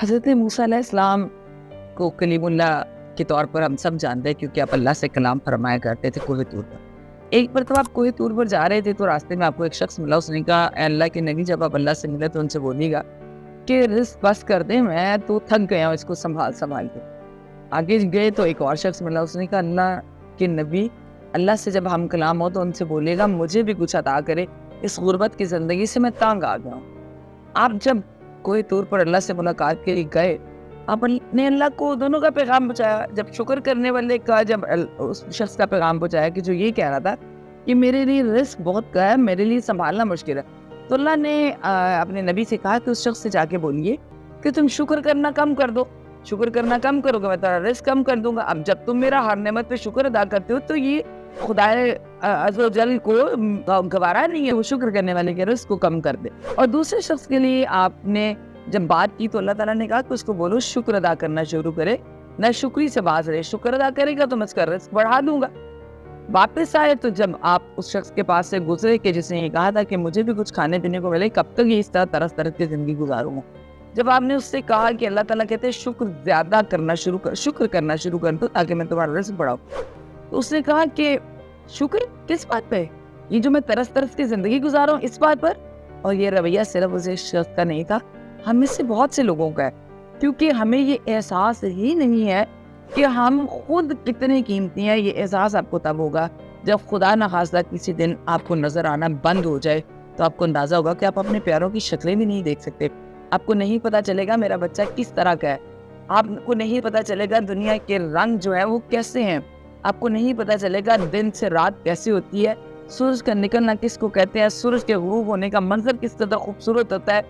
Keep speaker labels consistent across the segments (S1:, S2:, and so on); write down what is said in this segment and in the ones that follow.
S1: حضرت موسیٰ علیہ السلام کو کلیم اللہ کے طور پر ہم سب جانتے ہیں، کیونکہ آپ اللہ سے کلام فرمایا کرتے تھے کوہ طور پر۔ ایک مرتبہ آپ کوہ طور پر جا رہے تھے تو راستے میں آپ کو ایک شخص ملا، اس نے کہا اے اللہ کے نبی، جب آپ اللہ سے ملے تو ان سے بولیے گا کہ رزق بس کر دیں، میں تو تھک گیا ہوں اس کو سنبھال کے۔ آگے گئے تو ایک اور شخص ملا، اس نے کہا اللہ کے نبی، اللہ سے جب ہم کلام ہو تو ان سے بولیے گا مجھے بھی کچھ عطا کرے، اس غربت کی زندگی سے میں تانگ آ گیا ہوں۔ آپ جب کوہ طور پر اللہ سے ملاقات کے لیے گئے، آپ نے اللہ کو دونوں کا پیغام پہنچایا۔ جب شکر کرنے والے کا جب اس شخص کا پیغام پہنچایا کہ جو یہ کہہ رہا تھا کہ میرے لیے رزق بہت ہے، میرے لیے سنبھالنا مشکل ہے، تو اللہ نے اپنے نبی سے کہا کہ اس شخص سے جا کے بولیے کہ تم شکر کرنا کم کر دو، شکر کرنا کم کرو گے میں تمہارا رزق کم کر دوں گا۔ اب جب تم میرا ہر نعمت پہ شکر ادا کرتے ہو تو یہ خدا عز و جل کو گوارا نہیں ہے وہ شکر کرنے والے کے رزق کو کم کر دے۔ اور دوسرے شخص کے لیے آپ نے جب بات کی تو اللہ تعالیٰ نے کہا کہ اس کو بولو شکر ادا کرنا شروع کرے، نہ شکری سے باز رہے، شکر ادا کرے گا تو میں اس کا رزق بڑھا دوں گا۔ واپس آئے تو جب آپ اس شخص کے پاس سے گزرے کہ جس نے یہ کہا تھا کہ مجھے بھی کچھ کھانے پینے کو ملے، کب تک یہ اس طرح طرز طرز کی زندگی گزاروں گا، جب آپ نے اس سے کہا کہ اللہ تعالیٰ کہتے ہیں شکر زیادہ کرنا شروع کر، شکر کرنا شروع کر دو تاکہ میں تمہارا رزق بڑھاؤں، تو اس نے کہا کہ شکر کس بات پہ؟ یہ جو میں طرز طرز کی زندگی گزارا ہوں اس بات پر؟ اور یہ رویہ صرف اس شخص کا نہیں تھا، ہم میں سے بہت سے لوگوں کا ہے، کیونکہ ہمیں یہ احساس ہی نہیں ہے کہ ہم خود کتنے قیمتی ہیں۔ یہ احساس آپ کو تب ہوگا جب خدا نخواستہ کسی دن آپ کو نظر آنا بند ہو جائے، تو آپ کو اندازہ ہوگا کہ آپ اپنے پیاروں کی شکلیں بھی نہیں دیکھ سکتے۔ آپ کو نہیں پتا چلے گا میرا بچہ کس طرح کا ہے، آپ کو نہیں پتا چلے گا دنیا کے رنگ جو ہے وہ کیسے ہیں، آپ کو نہیں پتا چلے گا دن سے رات کیسی ہوتی ہے، سورج کا نکلنا کس کو کہتے ہیں، سورج کے غروب ہونے کا منظر کس قدر خوبصورت ہوتا ہے،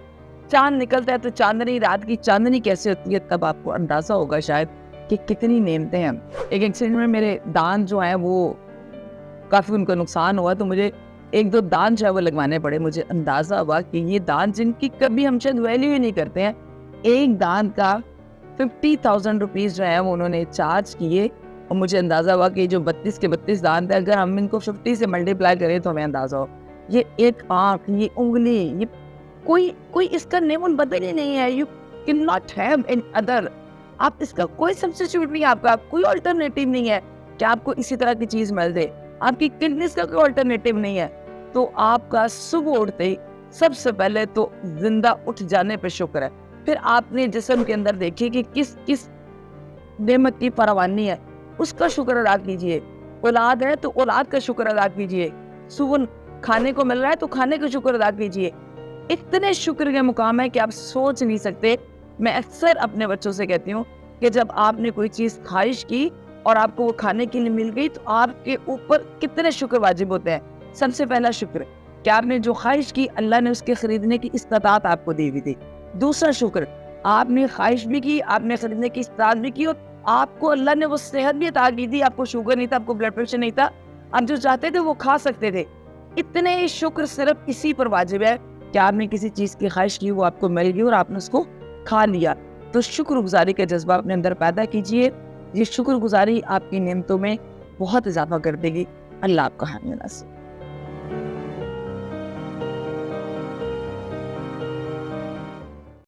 S1: چاند نکلتا ہے تو چاندنی، رات کی چاندنی کیسے ہوتی ہے، تب آپ کو اندازہ ہوگا شاید کہ کتنی نعمتیں ہیں۔ ایک ایکسیڈنٹ میں میرے دانت جو ہیں وہ کافی ان کا نقصان ہوا، تو مجھے ایک دو دانت جو ہے وہ لگوانے پڑے۔ مجھے اندازہ ہوا کہ یہ دانت جن کی کبھی ہم شاید ویلیو ہی نہیں کرتے ہیں، ایک دانت کا 50,000 روپیز جو ہے وہ انہوں نے چارج کیے، اور مجھے اندازہ ہوا کہ جو 32 کے 32 دانت ہیں، اگر ہم ان کو 50 سے ملٹیپلائی کریں تو ہمیں اندازہ ہو یہ ایک آنکھ، یہ انگلی، یہ کوئی اس کا نیم بدل ہی نہیں ہے۔ You can not have an other, آپ اس کا کوئی سبسٹیٹیوٹ نہیں ہے، آپ کا کوئی الٹرنیٹیو نہیں ہے کہ آپ کو اسی طرح کی چیز مل دے، آپ کی کڈنیز کا کوئی الٹرنیٹیو نہیں ہے۔ تو آپ کا صبح اٹھتے ہی سب سے پہلے تو زندہ اٹھ جانے پہ شکر ہے، پھر آپ نے جسم کے اندر دیکھیے کہ کس نعمت کی فراوانی ہے، اس کا شکر ادا کیجئے۔ اولاد ہے تو اولاد کا شکر ادا کیجئے، صبح کھانے کو مل رہا ہے تو کھانے کا شکر ادا کیجئے۔ اتنے شکر کے مقام ہے کہ آپ سوچ نہیں سکتے۔ میں اکثر اپنے بچوں سے کہتی ہوں کہ جب آپ نے کوئی چیز خواہش کی اور آپ کو وہ کھانے کے لیے مل گئی تو آپ کے اوپر کتنے شکر واجب ہوتے ہیں۔ سب سے پہلا شکر کہ آپ نے جو خواہش کی اللہ نے اس کے خریدنے کی استطاعت آپ کو دی ہوئی تھی۔ دوسرا شکر، آپ نے خواہش بھی کی، آپ نے خریدنے کی استطاعت بھی کی، اور آپ کو اللہ نے وہ صحت بھی عطا کی تھی، آپ کو شوگر نہیں تھا، آپ کو بلڈ پریشر نہیں تھا، آپ جو چاہتے تھے وہ کھا سکتے تھے۔ اتنے شکر صرف اسی پر واجب ہے کہ آپ نے کسی چیز کی خواہش کی، وہ آپ کو مل گئی اور آپ نے اس کو کھا لیا۔ تو شکر گزاری کا جذبہ اپنے اندر پیدا کیجئے، یہ شکر گزاری آپ کی نعمتوں میں بہت اضافہ کر دے گی۔ اللہ آپ کا حامی ناصر۔